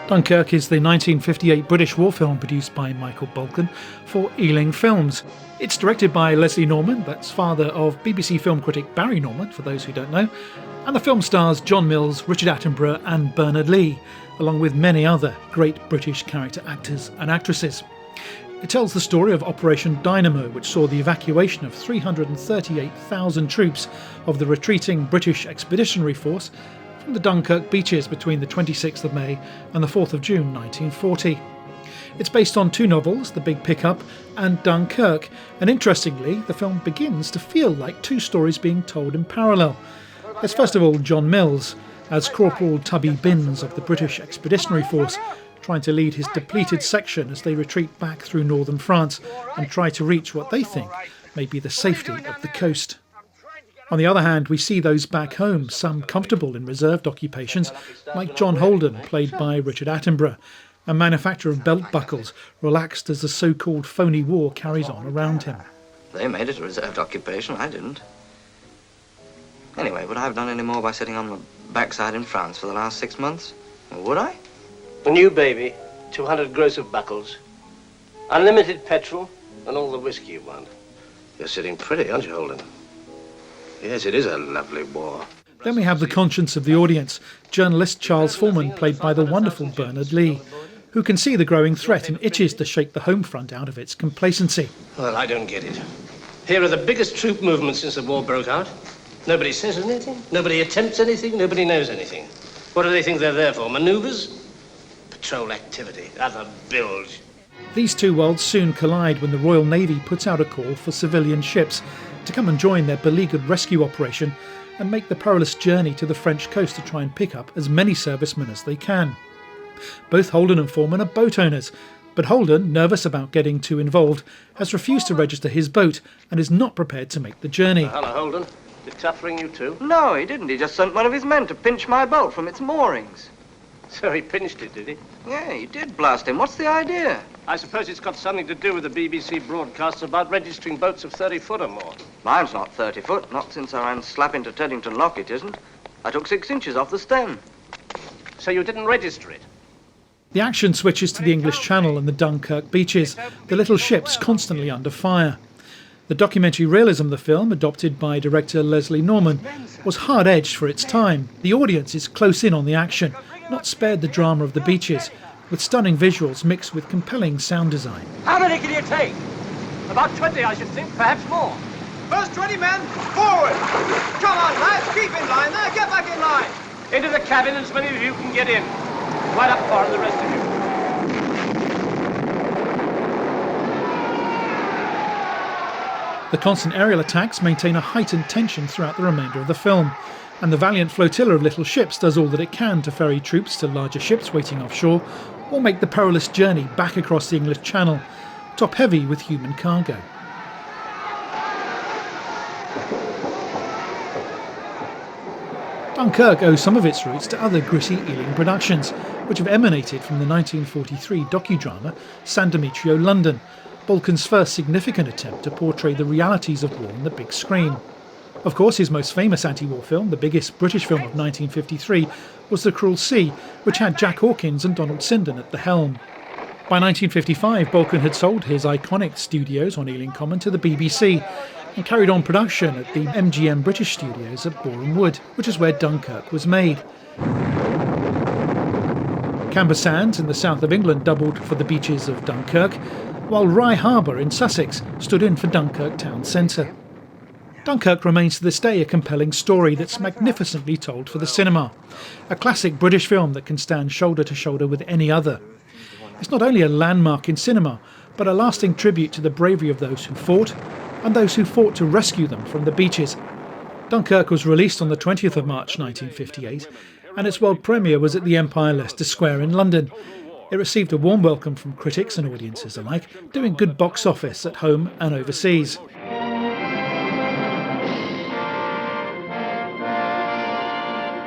Dunkirk is the 1958 British war film produced by Michael Balcon for Ealing Films. It's directed by Leslie Norman, that's father of BBC film critic Barry Norman, for those who don't know, and the film stars John Mills, Richard Attenborough and Bernard Lee, along with many other great British character actors and actresses. It tells the story of Operation Dynamo, which saw the evacuation of 338,000 troops of the retreating British Expeditionary Force from the Dunkirk Beaches between the 26th of May and the 4th of June 1940. It's based on two novels, The Big Pickup and Dunkirk, and interestingly, the film begins to feel like two stories being told in parallel. There's first of all John Mills, as Corporal Tubby Binns of the British Expeditionary Force, trying to lead his depleted section as they retreat back through northern France and try to reach what they think may be the safety of the coast. On the other hand, we see those back home, some comfortable in reserved occupations, like John Holden, played by Richard Attenborough, a manufacturer of belt buckles, relaxed as the so-called phony war carries on around him. They made it a reserved occupation, I didn't. Anyway, would I have done any more by sitting on the backside in France for the last 6 months? Or would I? A new baby, 200 gross of buckles, unlimited petrol, and all the whiskey you want. You're sitting pretty, aren't you, Holden? Yes, it is a lovely war. Then we have the conscience of the audience, journalist Charles Foreman, played by the wonderful Bernard Lee, who can see the growing threat and itches to shake the home front out of its complacency. Well, I don't get it. Here are the biggest troop movements since the war broke out. Nobody says anything, nobody attempts anything, nobody knows anything. What do they think they're there for, manoeuvres? Patrol activity, other bilge. These two worlds soon collide when the Royal Navy puts out a call for civilian ships to come and join their beleaguered rescue operation and make the perilous journey to the French coast to try and pick up as many servicemen as they can. Both Holden and Foreman are boat owners, but Holden, nervous about getting too involved, has refused to register his boat and is not prepared to make the journey. Hello, Holden. Did Tuff ring you too? No, he didn't. He just sent one of his men to pinch my boat from its moorings. So he pinched it, did he? Yeah, he did blast him. What's the idea? I suppose it's got something to do with the BBC broadcasts about registering boats of 30 foot or more. Mine's not 30 foot, not since I ran slap into Teddington Lock it isn't. I took 6 inches off the stem. So you didn't register it? The action switches to the English Channel and the Dunkirk Beaches, the little ships constantly under fire. The documentary realism of the film, adopted by director Leslie Norman, was hard-edged for its time. The audience is close in on the action, not spared the drama of the beaches, with stunning visuals mixed with compelling sound design. How many can you take? About 20, I should think, perhaps more. First 20 men, forward! Come on, lads, keep in line there, get back in line! Into the cabin, as many of you can get in. Right up far, the rest of you. The constant aerial attacks maintain a heightened tension throughout the remainder of the film, and the valiant flotilla of little ships does all that it can to ferry troops to larger ships waiting offshore, or make the perilous journey back across the English Channel, top-heavy with human cargo. Dunkirk owes some of its roots to other gritty Ealing productions, which have emanated from the 1943 docudrama San Demetrio, London, Balcon's first significant attempt to portray the realities of war on the big screen. Of course, his most famous anti-war film, the biggest British film of 1953, was The Cruel Sea, which had Jack Hawkins and Donald Sinden at the helm. By 1955, Balcon had sold his iconic studios on Ealing Common to the BBC and carried on production at the MGM British Studios at Boreham Wood, which is where Dunkirk was made. Camber Sands in the south of England doubled for the beaches of Dunkirk, while Rye Harbour in Sussex stood in for Dunkirk town centre. Dunkirk remains to this day a compelling story that's magnificently told for the cinema, a classic British film that can stand shoulder to shoulder with any other. It's not only a landmark in cinema, but a lasting tribute to the bravery of those who fought, and those who fought to rescue them from the beaches. Dunkirk was released on the 20th of March 1958, and its world premiere was at the Empire Leicester Square in London. It received a warm welcome from critics and audiences alike, doing good box office at home and overseas.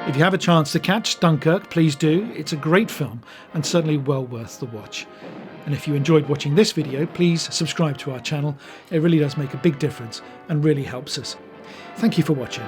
If you have a chance to catch Dunkirk, please do. It's a great film and certainly well worth the watch. And if you enjoyed watching this video, please subscribe to our channel. It really does make a big difference and really helps us. Thank you for watching.